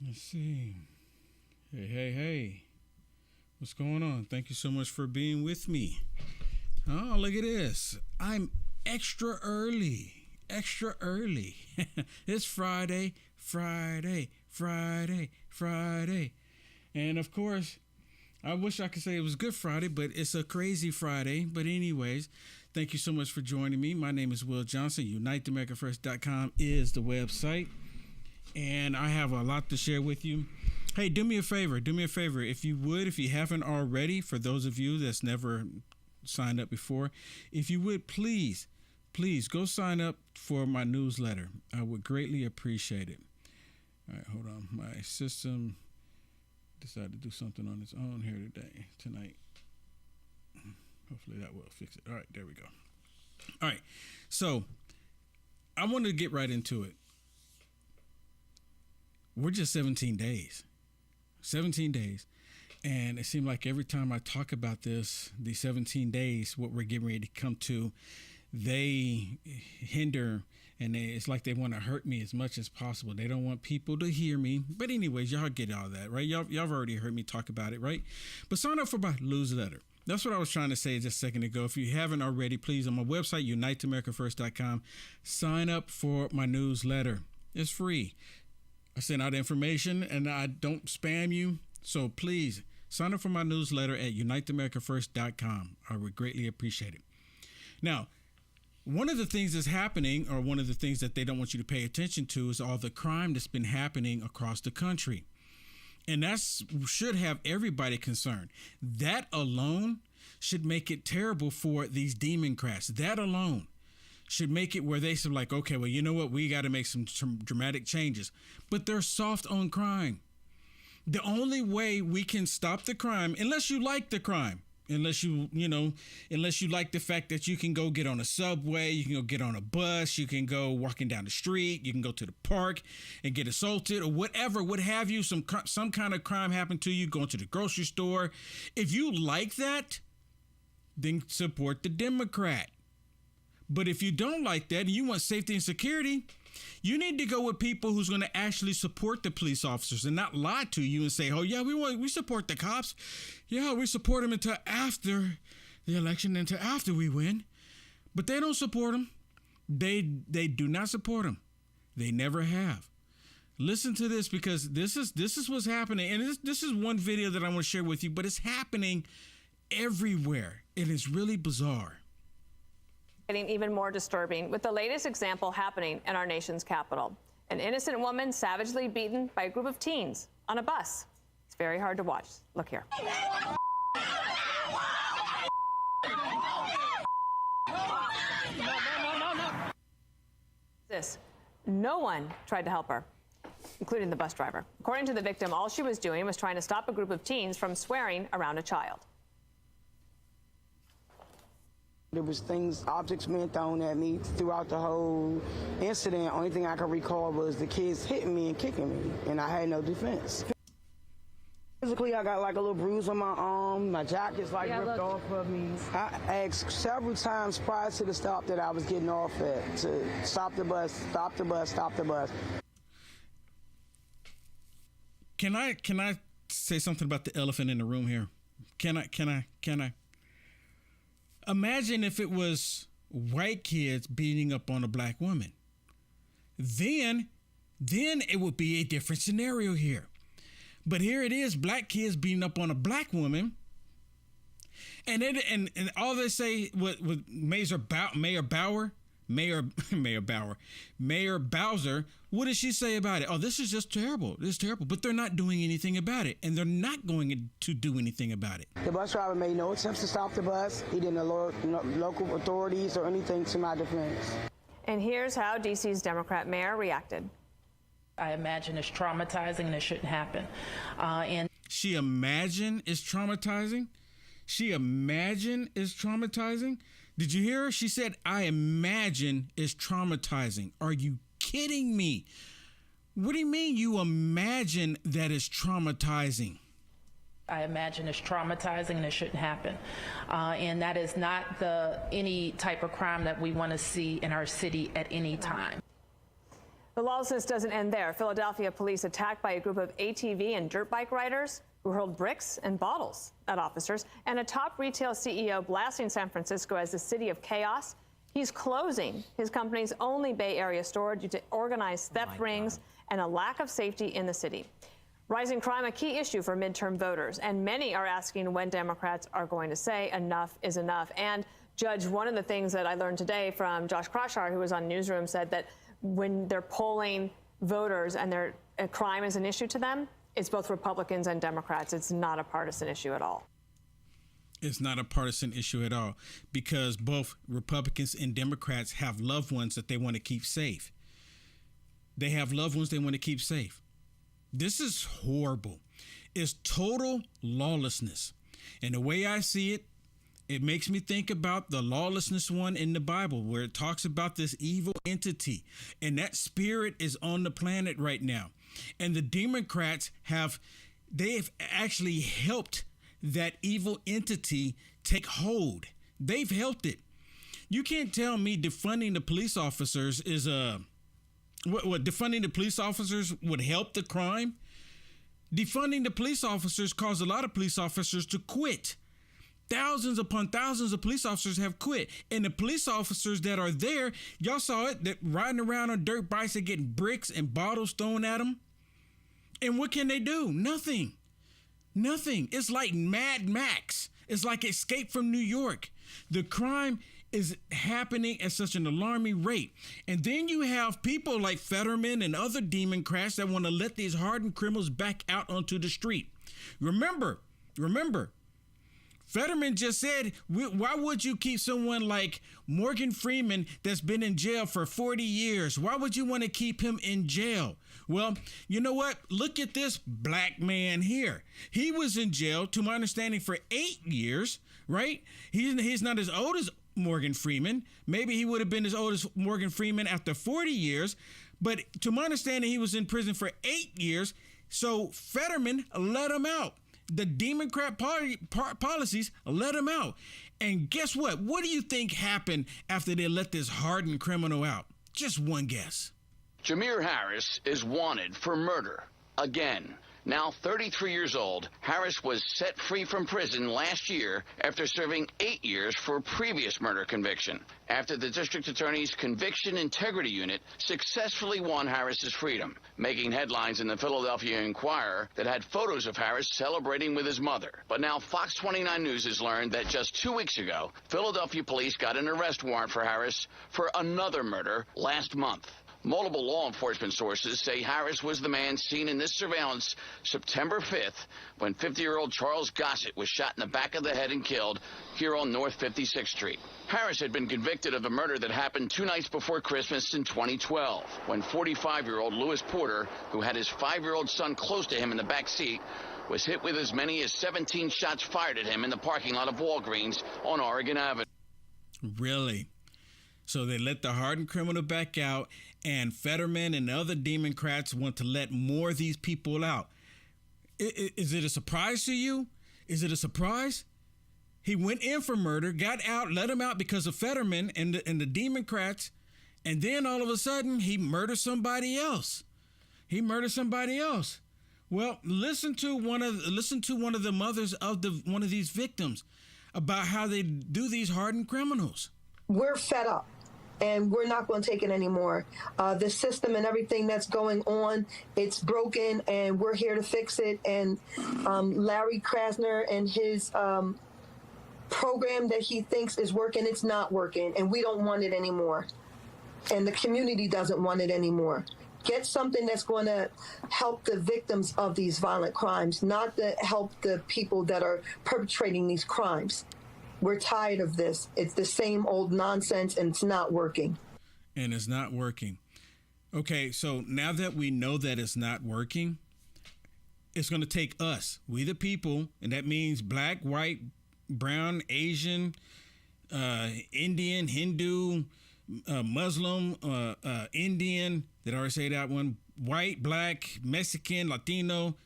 Let's see. Hey. What's going on? Thank you so much for being with me. Oh, look at this. I'm extra early. It's Friday. And of course, I wish I could say it was Good Friday, but it's a crazy Friday. But anyways, thank you so much for joining me. My name is Will Johnson. UniteAmericaFirst.com is the website. And I have a lot to share with you. Hey, do me a favor. If you would, if you haven't already, for those of you that's never signed up before, if you would, please go sign up for my newsletter. I would greatly appreciate it. All right, hold on. My system decided to do something on its own here tonight. Hopefully that will fix it. All right, there we go. All right, so I wanted to get right into it. We're just 17 days. 17 days. And it seemed like every time I talk about these 17 days, what we're getting ready to come to, they hinder, and it's like they want to hurt me as much as possible. They don't want people to hear me. But anyways, y'all get all that, right? Y'all have already heard me talk about it, right? But sign up for my newsletter. That's what I was trying to say just a second ago. If you haven't already, please, on my website, UniteAmericaFirst.com, sign up for my newsletter. It's free. I send out information and I don't spam you. So please sign up for my newsletter at UniteAmericaFirst.com. I would greatly appreciate it. Now, one of the things that's happening, or one of the things that they don't want you to pay attention to, is all the crime that's been happening across the country. And that should have everybody concerned. That alone should make it terrible for these Democrats. That alone should make it where they say, like, okay, well, you know what? We got to make some dramatic changes. But they're soft on crime. The only way we can stop the crime, unless you like the crime, unless you like the fact that you can go get on a subway, you can go get on a bus, you can go walking down the street, you can go to the park and get assaulted or whatever, what have you, some kind of crime happen to you, going to the grocery store. If you like that, then support the Democrat. But if you don't like that and you want safety and security, you need to go with people who's going to actually support the police officers and not lie to you and say, oh, yeah, we support the cops. Yeah, we support them until after the election, until after we win. But they don't support them. They do not support them. They never have. Listen to this, because this is what's happening. And this is one video that I want to share with you, but it's happening everywhere. It is really bizarre. Getting even more disturbing with the latest example happening in our nation's capital. An innocent woman savagely beaten by a group of teens on a bus. It's very hard to watch. Look here. No one tried to help her, including the bus driver. According to the victim, all she was doing was trying to stop a group of teens from swearing around a child. There was objects being thrown at me throughout the whole incident. Only thing I can recall was the kids hitting me and kicking me, and I had no defense. Physically, I got like a little bruise on my arm. My jacket's ripped off of me. I asked several times prior to the stop that I was getting off at to stop the bus, stop the bus, stop the bus. Can I say something about the elephant in the room here? Can I? Imagine if it was white kids beating up on a black woman. Then it would be a different scenario here. But here it is, black kids beating up on a black woman. And all they say with Mayor Bowser, what did she say about it? Oh, this is just terrible. This is terrible. But they're not doing anything about it. And they're not going to do anything about it. The bus driver made no attempts to stop the bus. He didn't alert local authorities or anything to my defense. And here's how D.C.'s Democrat mayor reacted. I imagine it's traumatizing and it shouldn't happen. She imagine it's traumatizing? She imagine is traumatizing? Did you hear her? She said, I imagine it's traumatizing. Are you kidding me? What do you mean you imagine that it's traumatizing? I imagine it's traumatizing and it shouldn't happen. And that is not any type of crime that we want to see in our city at any time. The lawlessness doesn't end there. Philadelphia police attacked by a group of ATV and dirt bike riders who hurled bricks and bottles at officers, and a top retail CEO blasting San Francisco as the city of chaos. He's closing his company's only Bay Area store due to organized theft rings and a lack of safety in the city. Rising crime, a key issue for midterm voters, and many are asking when Democrats are going to say enough is enough. And Judge, one of the things that I learned today from Josh Kroshar, who was on Newsroom, said that when they're polling voters and crime is an issue to them, it's both Republicans and Democrats. It's not a partisan issue at all. It's not a partisan issue at all, because both Republicans and Democrats have loved ones that they want to keep safe. They have loved ones they want to keep safe. This is horrible. It's total lawlessness. And the way I see it, it makes me think about the lawlessness one in the Bible, where it talks about this evil entity, and that spirit is on the planet right now. And the Democrats have actually helped that evil entity take hold. They've helped it. You can't tell me defunding the police officers is defunding the police officers would help the crime. Defunding the police officers caused a lot of police officers to quit. Thousands upon thousands of police officers have quit. And the police officers that are there, y'all saw it, that riding around on dirt bikes and getting bricks and bottles thrown at them. And what can they do? Nothing. Nothing. It's like Mad Max. It's like Escape from New York. The crime is happening at such an alarming rate. And then you have people like Fetterman and other Democrats that want to let these hardened criminals back out onto the street. Remember, Fetterman just said, why would you keep someone like Morgan Freeman that's been in jail for 40 years? Why would you want to keep him in jail? Well, you know what? Look at this black man here. He was in jail, to my understanding, for 8 years, right? He's not as old as Morgan Freeman. Maybe he would have been as old as Morgan Freeman after 40 years. But to my understanding, he was in prison for 8 years. So Fetterman let him out. The Democrat Party policies let him out. And guess what? What do you think happened after they let this hardened criminal out? Just one guess. Jameer Harris is wanted for murder again. Now 33 years old, Harris was set free from prison last year after serving 8 years for a previous murder conviction, after the district attorney's Conviction Integrity Unit successfully won Harris's freedom, making headlines in the Philadelphia Inquirer that had photos of Harris celebrating with his mother. But now Fox 29 News has learned that just 2 weeks ago, Philadelphia police got an arrest warrant for Harris for another murder last month. Multiple law enforcement sources say Harris was the man seen in this surveillance September 5th when 50-year-old Charles Gossett was shot in the back of the head and killed here on North 56th Street. Harris had been convicted of a murder that happened 2 nights before Christmas in 2012 when 45-year-old Lewis Porter, who had his 5-year-old son close to him in the back seat, was hit with as many as 17 shots fired at him in the parking lot of Walgreens on Oregon Avenue. Really? So they let the hardened criminal back out, and Fetterman and other Democrats want to let more of these people out. Is it a surprise to you? Is it a surprise? He went in for murder, got out, let him out because of Fetterman and the Democrats, and then all of a sudden he murdered somebody else. Well, listen to one of the mothers of one of these victims about how they do these hardened criminals. We're fed up. And we're not going to take it anymore. The system and everything that's going on, it's broken, and we're here to fix it. And Larry Krasner and his program that he thinks is working, it's not working, and we don't want it anymore. And the community doesn't want it anymore. Get something that's going to help the victims of these violent crimes, not to help the people that are perpetrating these crimes. We're tired of this. It's the same old nonsense, and it's not working. And it's not working. Okay, so now that we know that it's not working, it's going to take us, we the people, and that means black, white, brown, Asian, Indian, Hindu, Muslim, Indian, did I already say that one? White, black, Mexican, Latino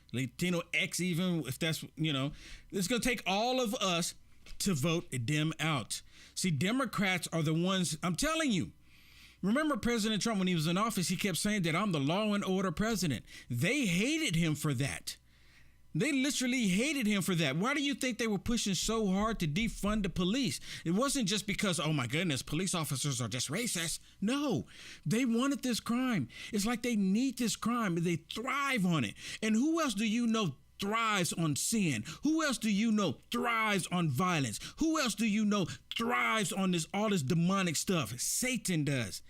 X even, if that's, it's going to take all of us to vote them out. See, Democrats are the ones, I'm telling you, Remember President Trump, when he was in office, he kept saying that I'm the law and order president. They hated him for that. They literally hated him for that. Why do you think they were pushing so hard to defund the police? It wasn't just because, oh my goodness, police officers are just racist. No, they wanted this crime. It's like they need this crime. They thrive on it. And who else do you know thrives on sin? Who else do you know thrives on violence? Who else do you know thrives on all this demonic stuff? Satan does.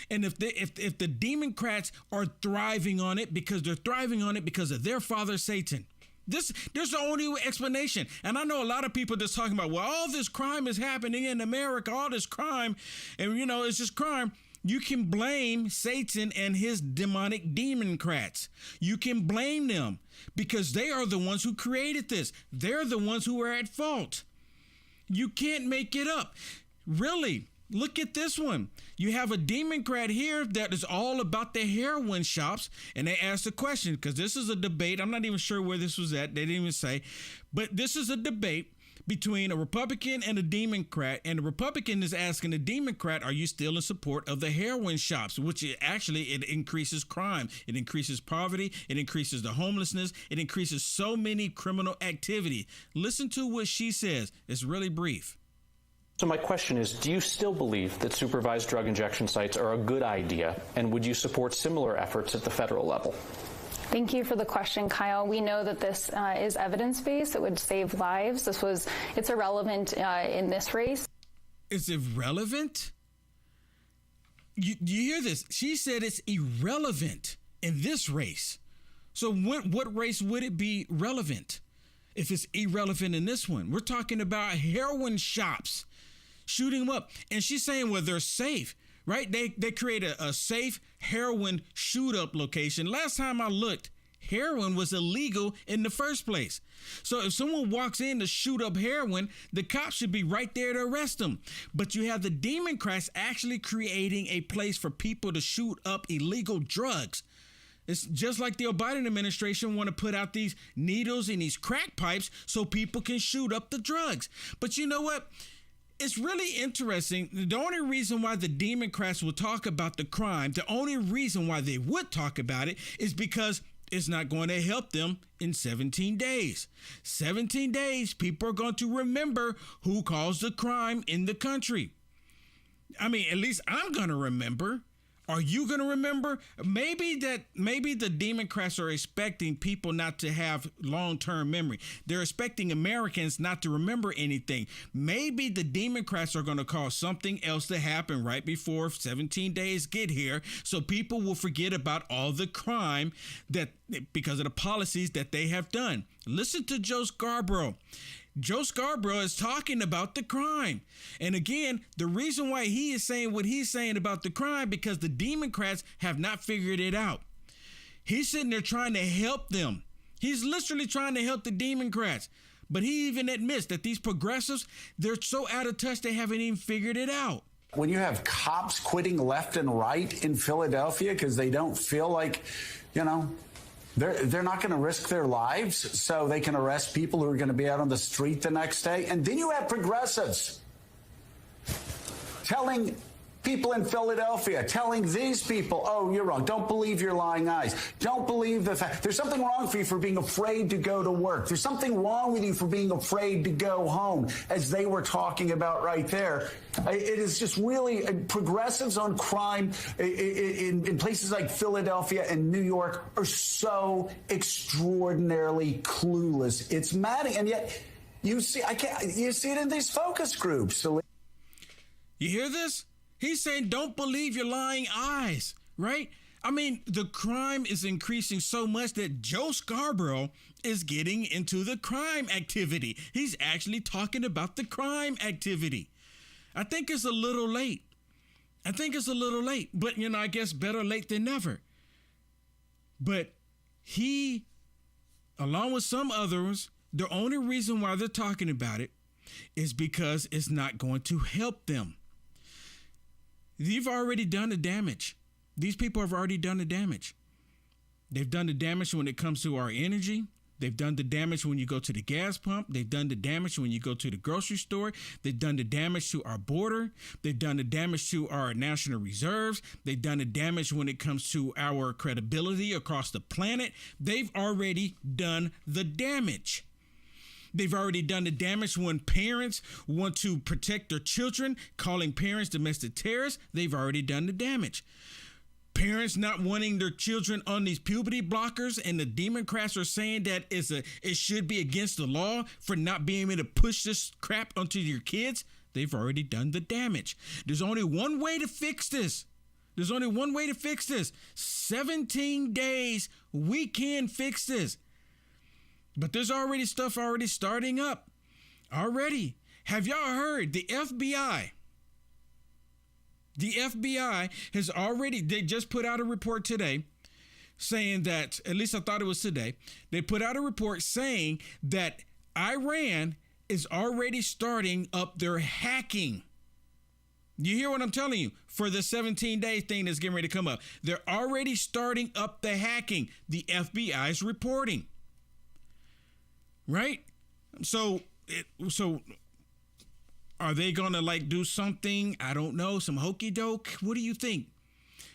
And if the Democrats are thriving on it because they're thriving on it because of their father Satan, there's the only explanation. And I know a lot of people just talking about, well, all this crime is happening in America, all this crime, and it's just crime. You can blame Satan and his demonic Democrats. You can blame them because they are the ones who created this. They're the ones who are at fault. You can't make it up. Really, look at this one. You have a Democrat here that is all about the heroin shops, and they asked a question because this is a debate. I'm not even sure where this was at. They didn't even say, but this is a debate between a Republican and a Democrat, and the Republican is asking the Democrat, are you still in support of the heroin shops, which it increases crime, it increases poverty, it increases the homelessness, it increases so many criminal activity. Listen to what she says. It's really brief. So my question is, do you still believe that supervised drug injection sites are a good idea, and would you support similar efforts at the federal level? Thank you for the question, Kyle. We know that this is evidence-based. It would save lives. It's irrelevant in this race. It's irrelevant? You hear this? She said it's irrelevant in this race. So what race would it be relevant if it's irrelevant in this one? We're talking about heroin shops, shooting them up. And she's saying, well, they're safe. Right? They create a safe heroin shoot-up location. Last time I looked, heroin was illegal in the first place. So if someone walks in to shoot up heroin, the cops should be right there to arrest them. But you have the Democrats actually creating a place for people to shoot up illegal drugs. It's just like the Biden administration want to put out these needles and these crack pipes so people can shoot up the drugs. But you know what? It's really interesting. The only reason why the Democrats will talk about the crime, the only reason why they would talk about it is because it's not going to help them in 17 days. 17 days, people are going to remember who caused the crime in the country. I mean, at least I'm going to remember. Are you going to remember? Maybe the Democrats are expecting people not to have long-term memory. They're expecting Americans not to remember anything. Maybe the Democrats are going to cause something else to happen right before 17 days get here, so people will forget about all the crime because of the policies that they have done. Listen to Joe Scarborough. Joe Scarborough is talking about the crime. And again, the reason why he is saying what he's saying about the crime, because the Democrats have not figured it out. He's sitting there trying to help them. He's literally trying to help the Democrats. But he even admits that these progressives, they're so out of touch, they haven't even figured it out. When you have cops quitting left and right in Philadelphia because they don't feel like, they're not going to risk their lives so they can arrest people who are going to be out on the street the next day. And then you have progressives telling people in Philadelphia, telling these people, oh, you're wrong. Don't believe your lying eyes. Don't believe the fact. There's something wrong for you for being afraid to go to work. There's something wrong with you for being afraid to go home, as they were talking about right there. It is just really progressives on crime in places like Philadelphia and New York are so extraordinarily clueless. It's maddening. And yet you see it in these focus groups. So you hear this? He's saying, don't believe your lying eyes, right? I mean, the crime is increasing so much that Joe Scarborough is getting into the crime activity. He's actually talking about the crime activity. I think it's a little late. But, I guess better late than never. But he, along with some others, the only reason why they're talking about it is because it's not going to help them. You've already done the damage. These people have already done the damage. They've done the damage when it comes to our energy. They've done the damage when you go to the gas pump. They've done the damage when you go to the grocery store. They've done the damage to our border. They've done the damage to our national reserves. They've done the damage when it comes to our credibility across the planet. They've already done the damage. They've already done the damage when parents want to protect their children, calling parents domestic terrorists. They've already done the damage. Parents not wanting their children on these puberty blockers, and the Democrats are saying that it should be against the law for not being able to push this crap onto your kids. They've already done the damage. There's only one way to fix this. 17 days, we can fix this. But there's already stuff starting up. Already. Have y'all heard the FBI? The FBI has already, they just put out a report today saying that, at least I thought it was today, they put out a report saying that Iran is already starting up their hacking. You hear what I'm telling you? For the 17-day thing that's getting ready to come up. They're already starting up the hacking. The FBI is reporting. Right? So are they going to do something? I don't know. Some hokey doke. What do you think?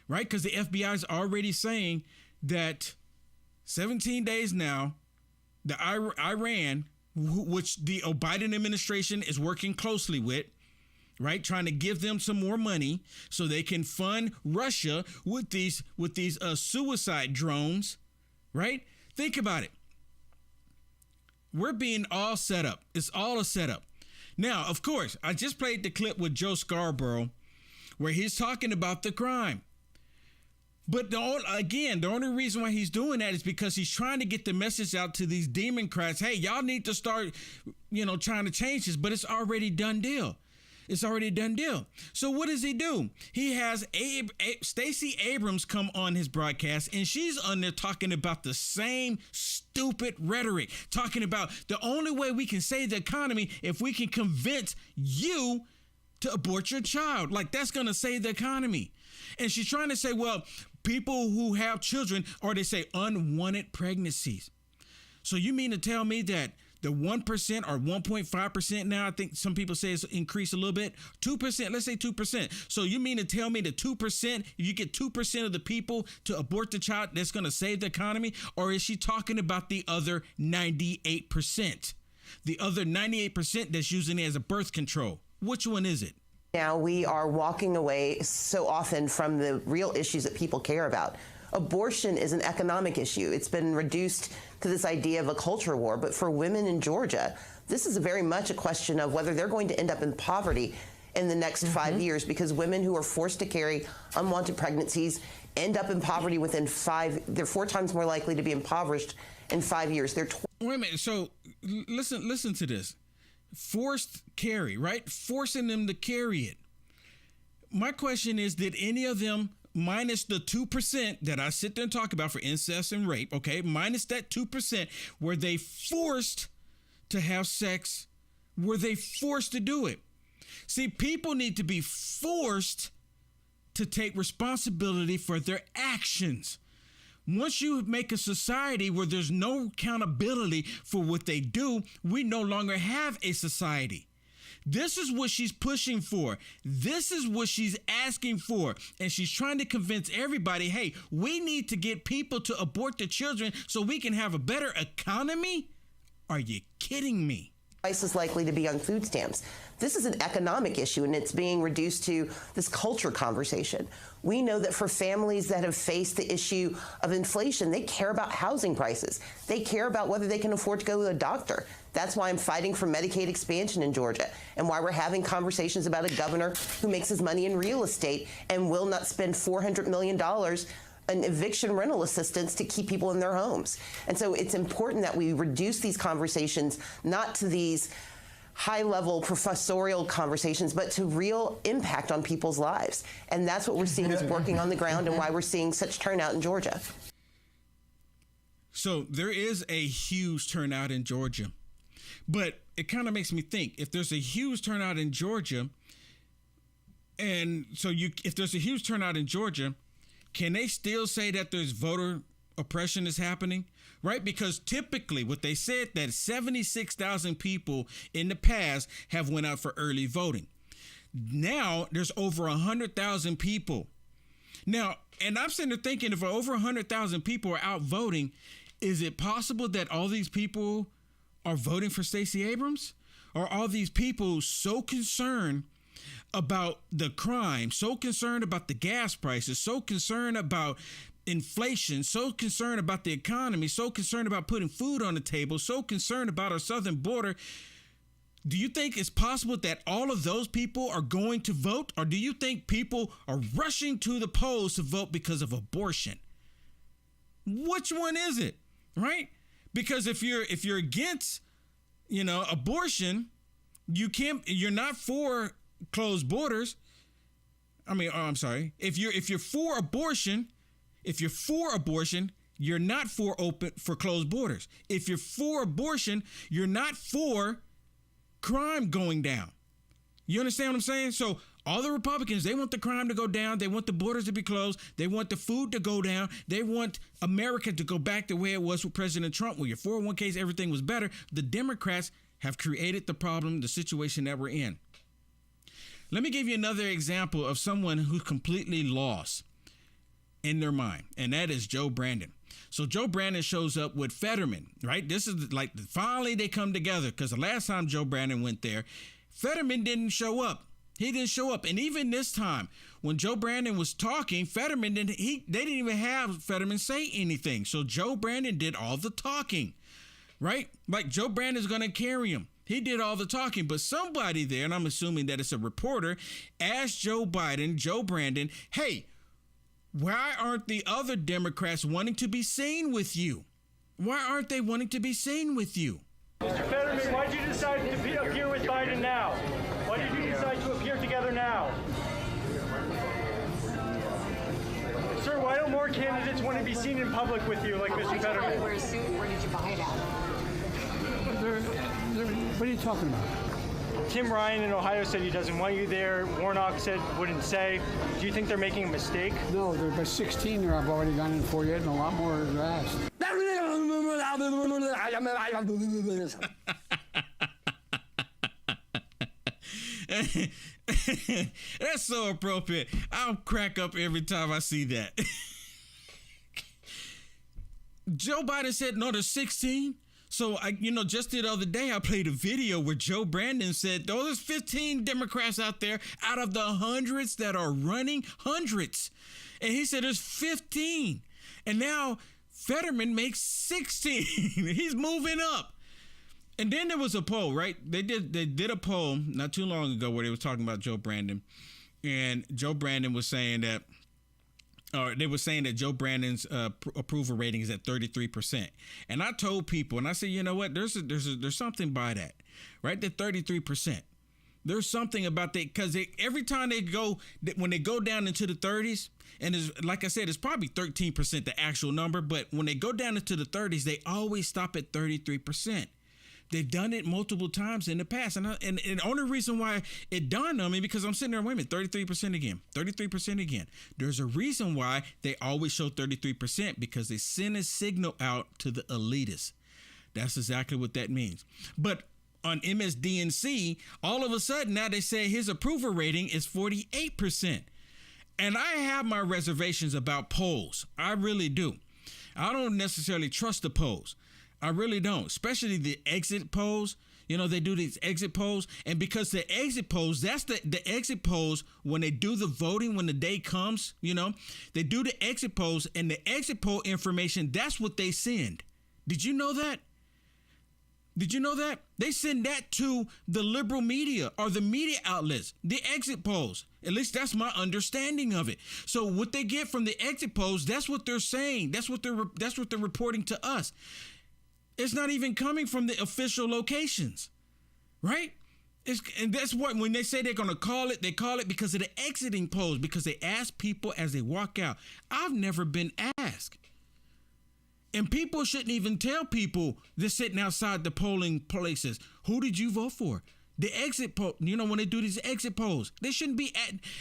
Right? Because the FBI is already saying that 17 days now, the Iran, which the Biden administration is working closely with, right, trying to give them some more money so they can fund Russia with these suicide drones, right? Think about it. We're being all set up. It's all a setup. Now, of course, I just played the clip with Joe Scarborough where he's talking about the crime. But the only reason why he's doing that is because he's trying to get the message out to these Democrats. Hey, y'all need to start, trying to change this, but it's already done deal. It's already a done deal. So what does he do? He has Stacey Abrams come on his broadcast, and she's on there talking about the same stupid rhetoric, talking about the only way we can save the economy if we can convince you to abort your child. Like, that's going to save the economy. And she's trying to say, well, people who have children, or they say unwanted pregnancies. So you mean to tell me that the 1% or 1.5% now, I think some people say it's increased a little bit, 2%, let's say 2%. So you mean to tell me that 2%, if you get 2% of the people to abort the child, that's going to save the economy? Or is she talking about the other 98%? The other 98% that's using it as a birth control? Which one is it? Now we are walking away so often from the real issues that people care about. Abortion is an economic issue. It's been reduced to this idea of a culture war. But for women in Georgia, this is very much a question of whether they're going to end up in poverty in the next 5 years, because women who are forced to carry unwanted pregnancies end up in poverty within they're 4 times more likely to be impoverished in 5 years. Wait a minute. So listen to this. Forced carry, right? Forcing them to carry it. My question is, did any of them, minus the 2% that I sit there and talk about for incest and rape, okay, minus that 2%, were they forced to have sex? Were they forced to do it? See, people need to be forced to take responsibility for their actions. Once you make a society where there's no accountability for what they do, we no longer have a society. This is what she's pushing for. This is what she's asking for. And she's trying to convince everybody, hey, we need to get people to abort their children so we can have a better economy? Are you kidding me? Price is likely to be on food stamps. This is an economic issue, and it's being reduced to this culture conversation. We know that for families that have faced the issue of inflation, they care about housing prices. They care about whether they can afford to go to a doctor. That's why I'm fighting for Medicaid expansion in Georgia, and why we're having conversations about a governor who makes his money in real estate and will not spend $400 million an eviction rental assistance to keep people in their homes. And so it's important that we reduce these conversations, not to these high-level professorial conversations, but to real impact on people's lives. And that's what we're seeing is working on the ground, and why we're seeing such turnout in Georgia. So there is a huge turnout in Georgia. But it kind of makes me think, if there's a huge turnout in Georgia, and so if there's a huge turnout in Georgia, can they still say that there's voter oppression is happening, right? Because typically what they said that 76,000 people in the past have went out for early voting. Now there's over 100,000 people. Now, and I'm sitting there thinking, if over 100,000 people are out voting, is it possible that all these people are voting for Stacey Abrams? Or are these people so concerned about the crime, so concerned about the gas prices, so concerned about inflation, so concerned about the economy, so concerned about putting food on the table, so concerned about our southern border? Do you think it's possible that all of those people are going to vote? Or do you think people are rushing to the polls to vote because of abortion? Which one is it, right? Because if you're against, abortion, you're not for closed borders. I'm sorry. If you're for abortion, you're not for closed borders. If you're for abortion, you're not for crime going down. You understand what I'm saying? So all the Republicans, they want the crime to go down. They want the borders to be closed. They want the food to go down. They want America to go back the way it was with President Trump, where your 401ks, everything was better. The Democrats have created the problem, the situation that we're in. Let me give you another example of someone who's completely lost in their mind, and that is Joe Brandon. So Joe Brandon shows up with Fetterman, right? This is like finally they come together, because the last time Joe Brandon went there, Fetterman didn't show up. He didn't show up. And even this time, when Joe Brandon was talking, Fetterman they didn't even have Fetterman say anything. So Joe Brandon did all the talking, right? Like Joe Brandon's going to carry him. He did all the talking, but somebody there, and I'm assuming that it's a reporter, asked Joe Brandon, hey, why aren't the other Democrats wanting to be seen with you? Why aren't they wanting to be seen with you? Mr. Fetterman, why did you decide to appear with Biden now? Why did you decide to appear together now? Sir, why don't more candidates want to be seen in public with you like Mr. Fetterman? Wear a suit. Where did you buy it at? What are you talking about? Tim Ryan in Ohio said he doesn't want you there. Warnock said wouldn't say. Do you think they're making a mistake? No, they're by 16 there. I've already gone in for yet, and a lot more are asked. That's so appropriate. I'll crack up every time I see that. Joe Biden said, no, there's 16. So, just the other day, I played a video where Joe Brandon said, oh, there's 15 Democrats out there out of the hundreds that are running, hundreds. And he said there's 15. And now Fetterman makes 16. He's moving up. And then there was a poll, right? They did a poll not too long ago where they was talking about Joe Brandon. And Joe Brandon was saying that, they were saying that Joe Brandon's approval rating is at 33%. And I told people, and I said, you know what? There's something by that, right? That 33%. There's something about that, because every time when they go down into the 30s, and like I said, it's probably 13% the actual number, but when they go down into the 30s, they always stop at 33%. They've done it multiple times in the past. And the only reason why it dawned on me, because I'm sitting there, wait a minute, 33% again, 33% again. There's a reason why they always show 33%, because they send a signal out to the elitists. That's exactly what that means. But on MSDNC, all of a sudden now they say his approval rating is 48%. And I have my reservations about polls. I really do. I don't necessarily trust the polls. I really don't, especially the exit polls. They do these exit polls. And because the exit polls, that's the exit polls when they do the voting, when the day comes, they do the exit polls, and the exit poll information, that's what they send. Did you know that? Did you know that? They send that to the liberal media or the media outlets, the exit polls. At least that's my understanding of it. So what they get from the exit polls, that's what they're saying. That's what they're reporting to us. It's not even coming from the official locations, right? And that's what, when they say they're going to call it, they call it because of the exiting polls, because they ask people as they walk out. I've never been asked. And people shouldn't even tell people they're sitting outside the polling places, who did you vote for? The exit poll, when they do these exit polls, they shouldn't be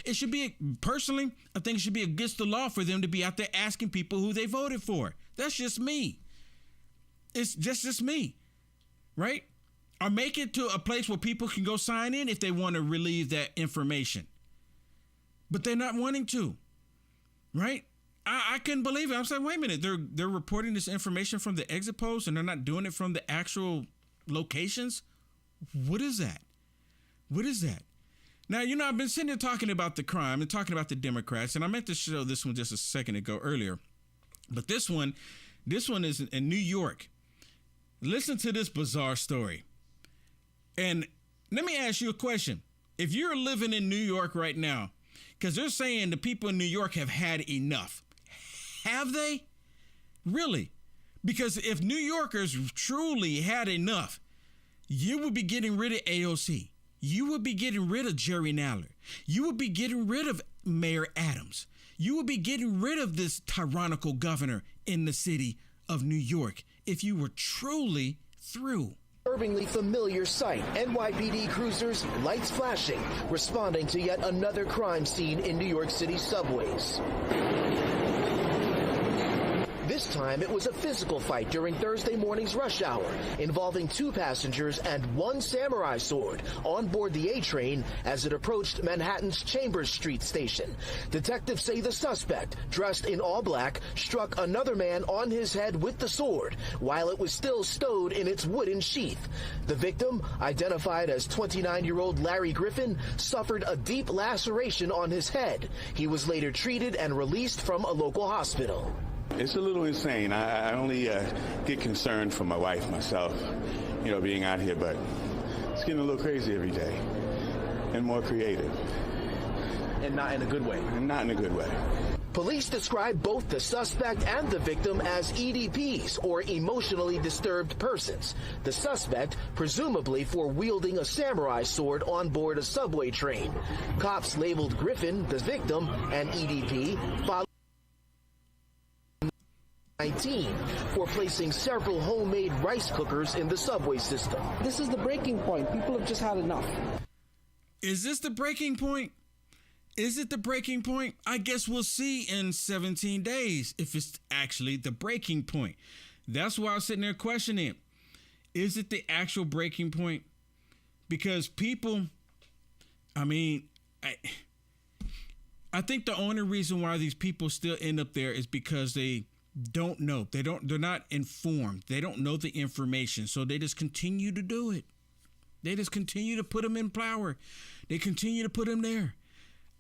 it should be, personally, I think it should be against the law for them to be out there asking people who they voted for. That's just me. It's just me, right? Or make it to a place where people can go sign in if they want to relieve that information. But they're not wanting to, right? I couldn't believe it. I was like, wait a minute, they're reporting this information from the exit polls and they're not doing it from the actual locations? What is that? What is that? Now, I've been sitting there talking about the crime and talking about the Democrats, and I meant to show this one just a second ago earlier. But this one is in New York. Listen to this bizarre story. And let me ask you a question. If you're living in New York right now, because they're saying the people in New York have had enough. Have they? Really? Because if New Yorkers truly had enough, you would be getting rid of AOC. You would be getting rid of Jerry Nadler. You would be getting rid of Mayor Adams. You would be getting rid of this tyrannical governor in the city of New York if you were truly through. Disturbingly familiar sight. NYPD cruisers, lights flashing, responding to yet another crime scene in New York City subways. This time, it was a physical fight during Thursday morning's rush hour, involving 2 passengers and 1 samurai sword on board the A train as it approached Manhattan's Chambers Street station. Detectives say the suspect, dressed in all black, struck another man on his head with the sword while it was still stowed in its wooden sheath. The victim, identified as 29-year-old Larry Griffin, suffered a deep laceration on his head. He was later treated and released from a local hospital. It's a little insane. I only get concerned for my wife, myself, being out here, but it's getting a little crazy every day and more creative. And not in a good way. And not in a good way. Police describe both the suspect and the victim as EDPs, or emotionally disturbed persons. The suspect, presumably for wielding a samurai sword on board a subway train. Cops labeled Griffin, the victim, an EDP, following 19 for placing several homemade rice cookers in the subway system. This is the breaking point. People have just had enough. Is this the breaking point? Is it the breaking point? I guess we'll see in 17 days if it's actually the breaking point. That's why I was sitting there questioning it. Is it the actual breaking point? Because people, I think the only reason why these people still end up there is because they don't know. They're not informed. They don't know the information. So they just continue to do it. They just continue to put them in power. They continue to put them there.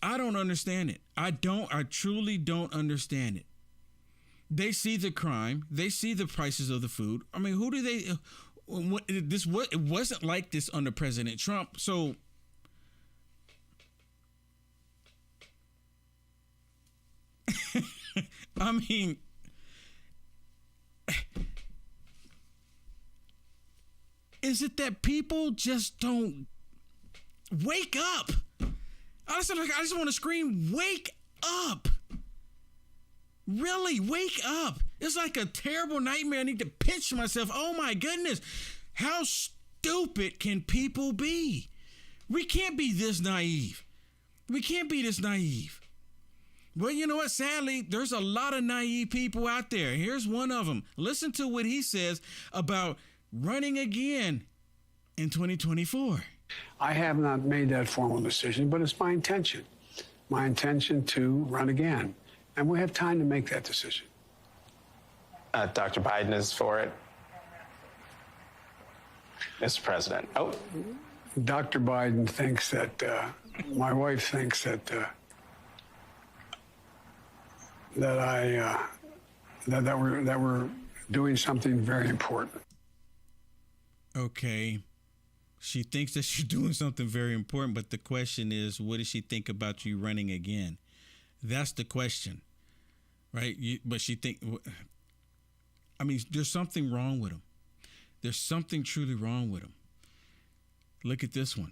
I don't understand it. I truly don't understand it. They see the crime. They see the prices of the food. Who do they, it wasn't like this under President Trump. So is it that people just don't wake up? I just want to scream, wake up. Really, wake up. It's like a terrible nightmare. I need to pinch myself. Oh my goodness. How stupid can people be? We can't be this naive. We can't be this naive. Well, you know what? Sadly, there's a lot of naive people out there. Here's one of them. Listen to what he says about running again in 2024. I have not made that formal decision, but it's my intention to run again. And we have time to make that decision. Dr. Biden is for it. Mr. President. Oh. Dr. Biden thinks that, my wife thinks that we're doing something very important. Okay. She thinks that she's doing something very important, but the question is, what does she think about you running again? That's the question, right? But she there's something wrong with him. There's something truly wrong with him. Look at this one.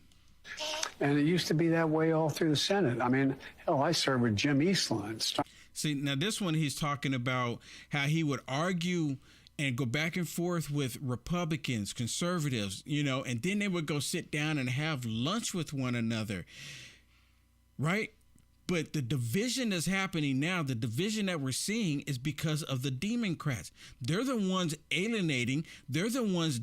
And it used to be that way all through the Senate. I served with Jim Eastland. See, now this one, he's talking about how he would argue and go back and forth with Republicans, conservatives, and then they would go sit down and have lunch with one another, right? But the division that's happening now, the division that we're seeing is because of the Democrats. They're the ones alienating. They're the ones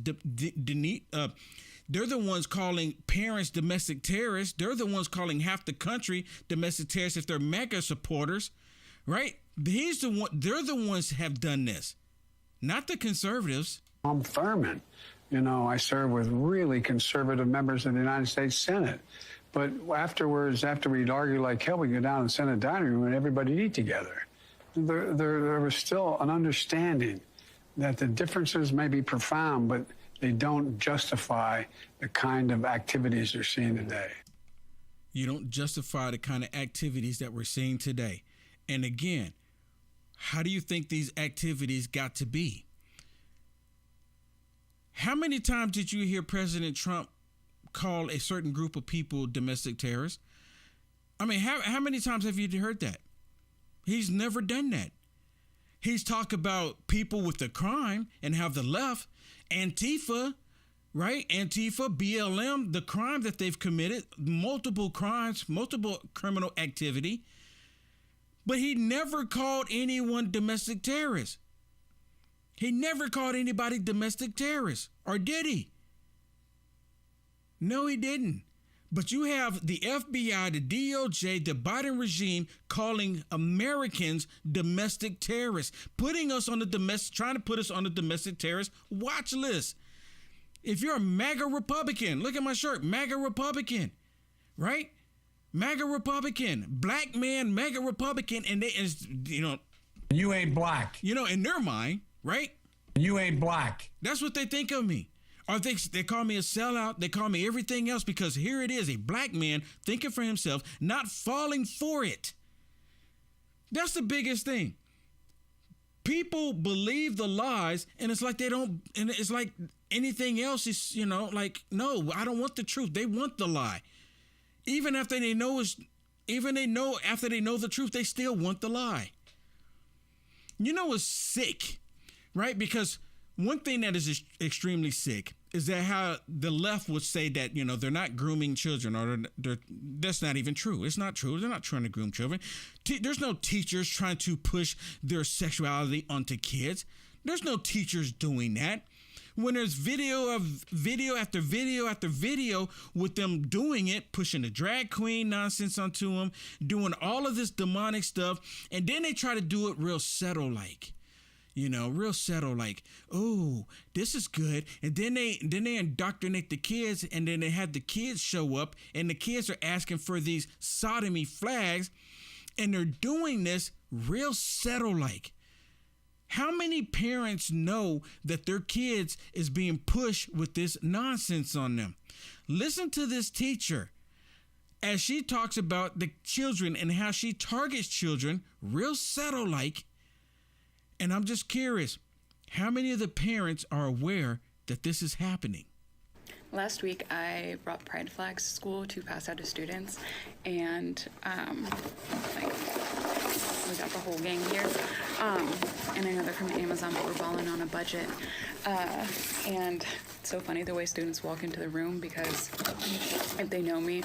they're the ones calling parents domestic terrorists. They're the ones calling half the country domestic terrorists if they're MAGA supporters, right? They're the ones have done this, not the conservatives. I'm Thurman. You know, I served with really conservative members of the United States Senate. But afterwards, after we'd argue like hell, we'd go down to the Senate dining room and everybody eat together. There was still an understanding that the differences may be profound, but they don't justify the kind of activities they're seeing today. You don't justify the kind of activities that we're seeing today. And again, how do you think these activities got to be? How many times did you hear President Trump call a certain group of people domestic terrorists? I mean, how many times have you heard that? He's never done that. He's talked about people with the crime and how the left, Antifa, right? Antifa, BLM, the crime that they've committed, multiple crimes, multiple criminal activity. But he never called anyone domestic terrorists. He never called anybody domestic terrorists, or did he? No, he didn't. But you have the FBI, the DOJ, the Biden regime calling Americans domestic terrorists, putting us on the trying to put us on the domestic terrorist watch list. If you're a MAGA Republican, look at my shirt, MAGA Republican, right? MAGA Republican, black man, MAGA Republican, and you ain't black. In their mind, right? You ain't black. That's what they think of me. Or they call me a sellout. They call me everything else because here it is, a black man thinking for himself, not falling for it. That's the biggest thing. People believe the lies, and it's like they don't, and it's like anything else is, like, no, I don't want the truth. They want the lie. Even after they know the truth, they still want the lie. It's sick, right? Because one thing that is extremely sick is that how the left would say that, they're not grooming children, or that's not even true. It's not true. They're not trying to groom children. There's no teachers trying to push their sexuality onto kids. There's no teachers doing that. When there's video after video after video with them doing it, pushing the drag queen nonsense onto them, doing all of this demonic stuff, and then they try to do it real subtle like. Real subtle, like, oh, this is good. And then they indoctrinate the kids, and then they have the kids show up, and the kids are asking for these sodomy flags, and they're doing this real subtle like. How many parents know that their kids is being pushed with this nonsense on them? Listen to this teacher as she talks about the children and how she targets children real subtle like. And I'm just curious, how many of the parents are aware that this is happening? Last week, I brought pride flags to school to pass out to students, and we got the whole gang here. And I know they're from Amazon, but we're balling on a budget. And it's so funny the way students walk into the room, because if they know me,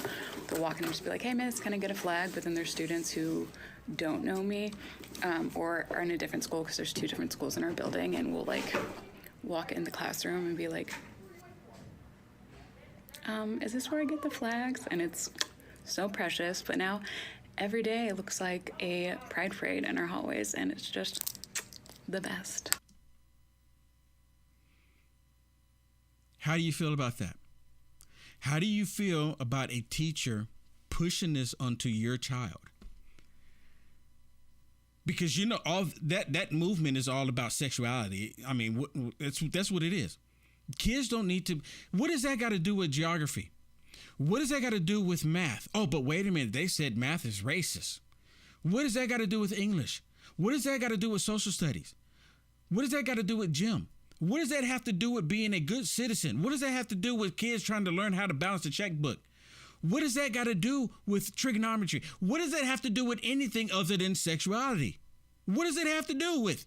they'll walk in and just be like, "Hey, miss, can I get a flag?" But then there's students who don't know me, or are in a different school, because there's 2 different schools in our building, and we'll walk in the classroom and be like, is this where I get the flags? And it's so precious. But now every day it looks like a pride parade in our hallways, and it's just the best. How do you feel about that? How do you feel about a teacher pushing this onto your child? Because all that movement is all about sexuality. I mean, that's what it is. Kids don't need to. What does that got to do with geography? What does that got to do with math? Oh, but wait a minute. They said math is racist. What does that got to do with English? What does that got to do with social studies? What does that got to do with gym? What does that have to do with being a good citizen? What does that have to do with kids trying to learn how to balance the checkbook? What does that got to do with trigonometry? What does that have to do with anything other than sexuality? What does it have to do with?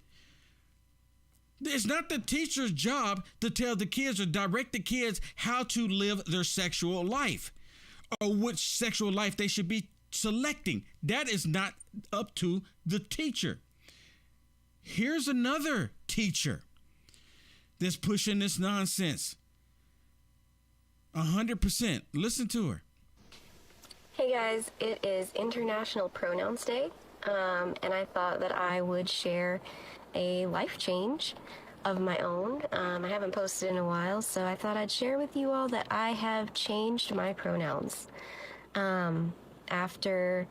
It's not the teacher's job to tell the kids or direct the kids how to live their sexual life or which sexual life they should be selecting. That is not up to the teacher. Here's another teacher that's pushing this nonsense. 100%. Listen to her. Hey guys, it is International Pronouns Day, and I thought that I would share a life change of my own. I haven't posted in a while, so I thought I'd share with you all that I have changed my pronouns. After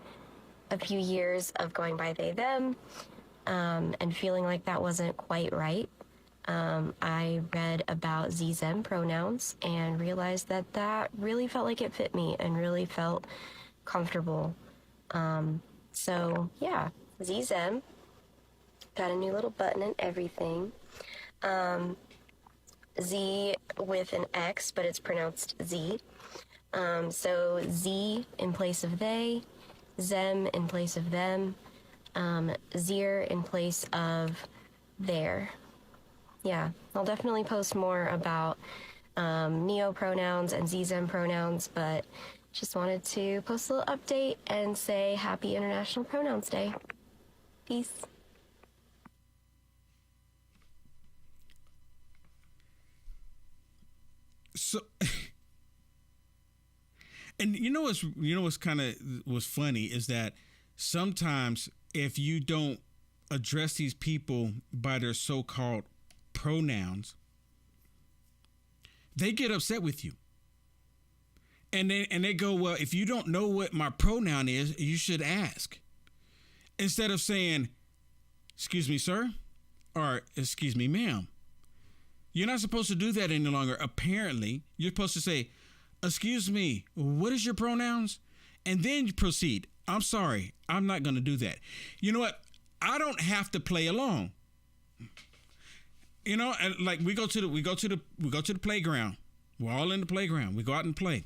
a few years of going by they, them, and feeling like that wasn't quite right, I read about Z-Them pronouns and realized that that really felt like it fit me and really felt comfortable. So yeah, Z-Them. Got a new little button and everything. Z with an X, but it's pronounced Z. So Z in place of they, Zem in place of them, Zir in place of their. Yeah, I'll definitely post more about neo pronouns and Z-Zem pronouns, but just wanted to post a little update and say Happy International Pronouns Day. Peace. So, and what's kind of was funny is that sometimes if you don't address these people by their so-called pronouns, they get upset with you. And they go, well, if you don't know what my pronoun is, you should ask. Instead of saying, excuse me, sir, or excuse me, ma'am. You're not supposed to do that any longer. Apparently, you're supposed to say, excuse me, what is your pronouns? And then you proceed. I'm sorry, I'm not going to do that. You know what? I don't have to play along. You know, and like we go to the playground. We're all in the playground. We go out and play.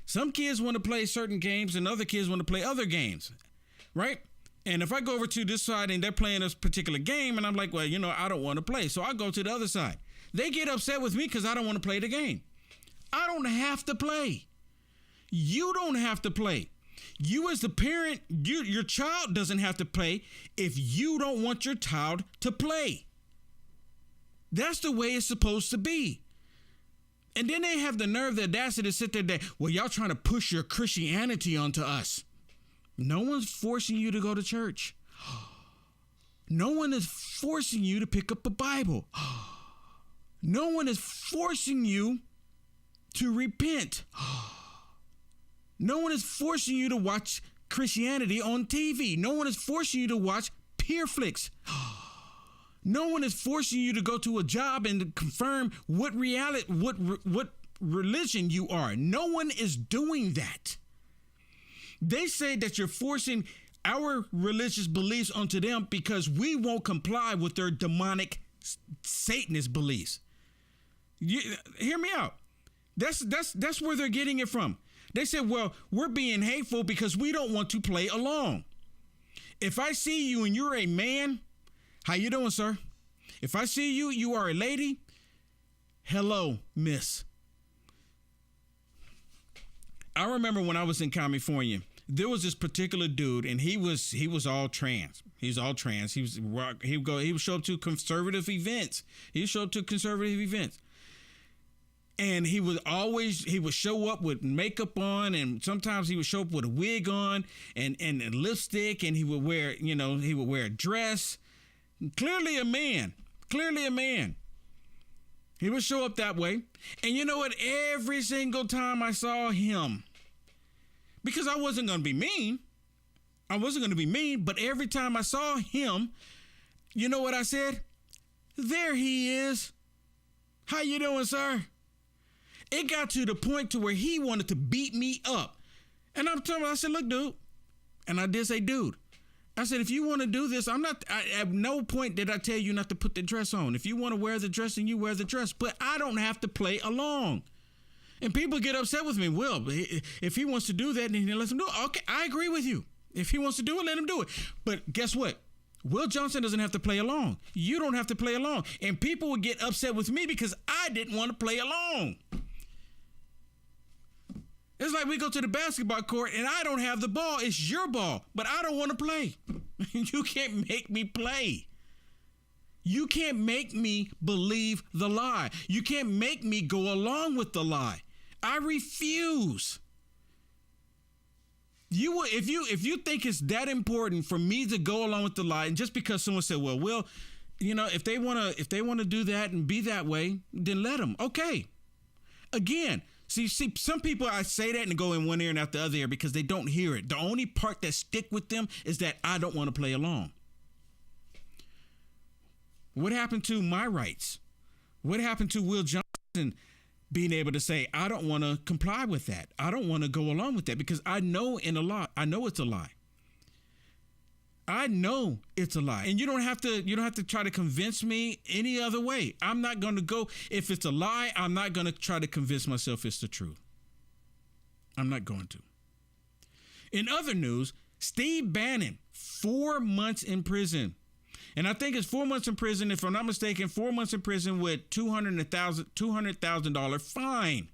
Some kids want to play certain games and other kids want to play other games, right? And if I go over to this side and they're playing this particular game and I'm like, well, I don't want to play. So I go to the other side. They get upset with me because I don't want to play the game. I don't have to play. You don't have to play. You as the parent, your child doesn't have to play if you don't want your child to play. That's the way it's supposed to be. And then they have the nerve, the audacity to sit there, well, y'all trying to push your Christianity onto us. No one's forcing you to go to church. No one is forcing you to pick up a Bible. No one is forcing you to repent. No one is forcing you to watch Christianity on TV. No one is forcing you to watch peer flicks. No one is forcing you to go to a job and to confirm what religion you are. No one is doing that. They say that you're forcing our religious beliefs onto them because we won't comply with their demonic Satanist beliefs. Hear me out. That's where they're getting it from. They said, well, we're being hateful because we don't want to play along. If I see you and you're a man, how you doing, sir? If I see you, you are a lady. Hello, miss. I remember when I was in California, there was this particular dude, and he was all trans. He was all trans. He would show up to conservative events. And he would show up with makeup on, and sometimes he would show up with a wig on and lipstick, and he would wear a dress. Clearly a man. He would show up that way. And you know what? Every single time I saw him, because I wasn't going to be mean, but every time I saw him, you know what I said? There he is. How you doing, sir? It got to the point to where he wanted to beat me up. And I said, look, dude. And I did say, dude. I said, if you want to do this, at no point did I tell you not to put the dress on. If you want to wear the dress, then you wear the dress. But I don't have to play along. And people get upset with me. Well, if he wants to do that, then he lets him do it. Okay, I agree with you. If he wants to do it, let him do it. But guess what? Will Johnson doesn't have to play along. You don't have to play along. And people would get upset with me because I didn't want to play along. It's like we go to the basketball court and I don't have the ball. It's your ball, but I don't want to play. You can't make me play. You can't make me believe the lie. You can't make me go along with the lie. I refuse. If you think it's that important for me to go along with the lie, and just because someone said, well, if they wanna do that and be that way, then let them. Okay. Again, see, some people, I say that and go in one ear and out the other ear because they don't hear it. The only part that stick with them is that I don't want to play along. What happened to my rights? What happened to Will Johnson being able to say, I don't want to comply with that. I don't want to go along with that because I know it's a lie. I know it's a lie. And you don't have to try to convince me any other way. I'm not going to go. If it's a lie, I'm not going to try to convince myself it's the truth. I'm not going to. In other news, Steve Bannon, 4 months in prison. And I think it's 4 months in prison, if I'm not mistaken, 4 months in prison with $200,000 fine,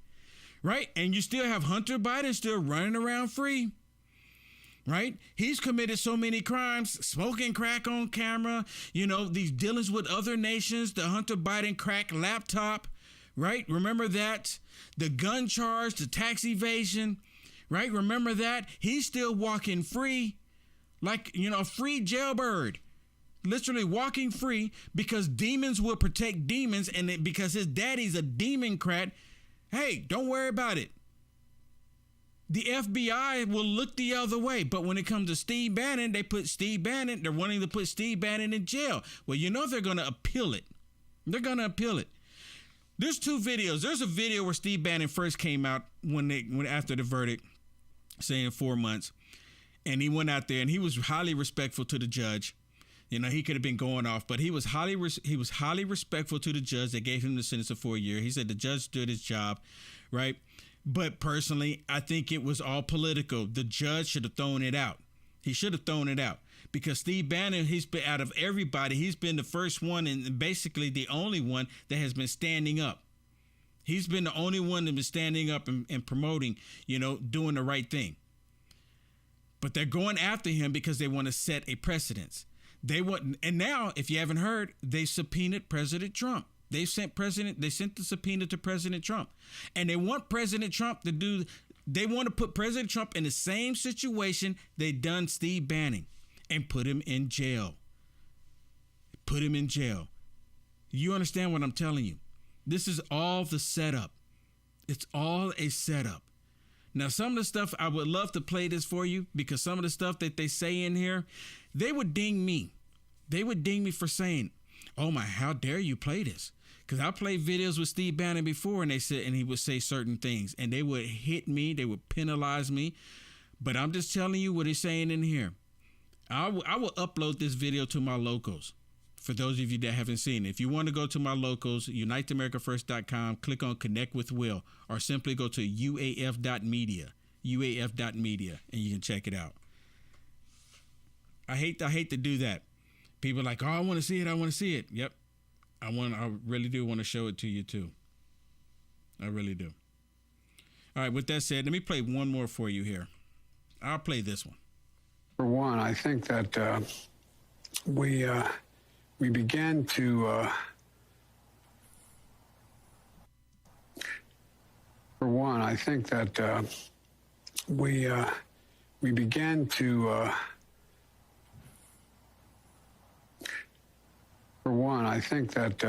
right? And you still have Hunter Biden still running around free, right? He's committed so many crimes, smoking crack on camera, these dealings with other nations, the Hunter Biden crack laptop, right? Remember that? The gun charge, the tax evasion, right? Remember that? He's still walking free, like, a free jailbird. Literally walking free because demons will protect demons, and because his daddy's a democrat, hey, don't worry about it. The FBI will look the other way. But when it comes to Steve Bannon, they're wanting to put Steve Bannon in jail. Well, they're going to appeal it. There's two videos. There's a video where Steve Bannon first came out after the verdict, saying 4 months, and he went out there and he was highly respectful to the judge. He could have been going off, but he was highly respectful to the judge that gave him the sentence of 4 years. He said the judge did his job, right? But personally, I think it was all political. The judge should have thrown it out. He should have thrown it out because Steve Bannon, he's been out of everybody. He's been the first one and basically the only one that has been standing up. He's been the only one that's been standing up and promoting, doing the right thing. But they're going after him because they want to set a precedence. And now, if you haven't heard, they subpoenaed President Trump. They sent the subpoena to President Trump, and they want President Trump they want to put President Trump in the same situation they done Steve Bannon and put him in jail. You understand what I'm telling you? This is all the setup. It's all a setup. Now, some of the stuff, I would love to play this for you because some of the stuff that they say in here, they would ding me. They would ding me for saying, oh my, how dare you play this? Because I played videos with Steve Bannon before and he would say certain things and they would hit me. They would penalize me. But I'm just telling you what he's saying in here. I will upload this video to my locals. For those of you that haven't seen it, if you want to go to my locals, uniteamericafirst.com, click on Connect with Will, or simply go to uaf.media, and you can check it out. I hate to do that. People are like, oh, I want to see it. Yep. I really do want to show it to you too. I really do. All right. With that said, let me play one more for you here. I'll play this one. For one, I think that we began to for one, I think that we began to for one, I think that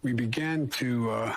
we began to